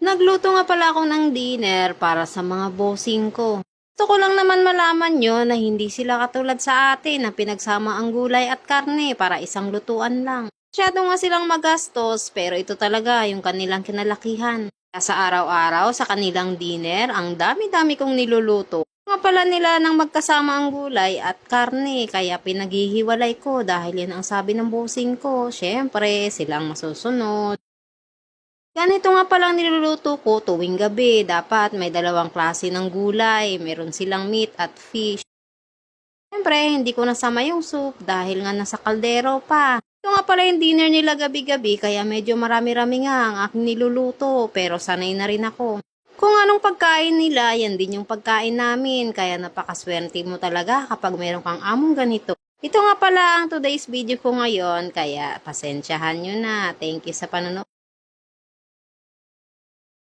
Nagluto nga pala ako ng dinner para sa mga bossing ko. Gusto ko lang naman malaman nyo na hindi sila katulad sa atin na pinagsama ang gulay at karne para isang lutuan lang. Masyado nga silang magastos pero ito talaga yung kanilang kinalakihan. Kaya sa araw-araw sa kanilang dinner, ang dami-dami kong niluluto. Nga pala nila nang magkasama ang gulay at karne kaya pinaghihiwalay ko dahil yan ang sabi ng bossing ko. Syempre, silang masusunod. Ganito nga palang niluluto ko tuwing gabi. Dapat may dalawang klase ng gulay. Meron silang meat at fish. Siyempre, hindi ko nasama yung soup dahil nga nasa kaldero pa. Ito nga pala yung dinner nila gabi-gabi kaya medyo marami-rami nga ang aking niluluto pero sanay na rin ako. Kung anong pagkain nila, yan din yung pagkain namin kaya napakaswerte mo talaga kapag meron kang among ganito. Ito nga pala ang today's video ko ngayon kaya pasensyahan nyo na. Thank you sa panonood.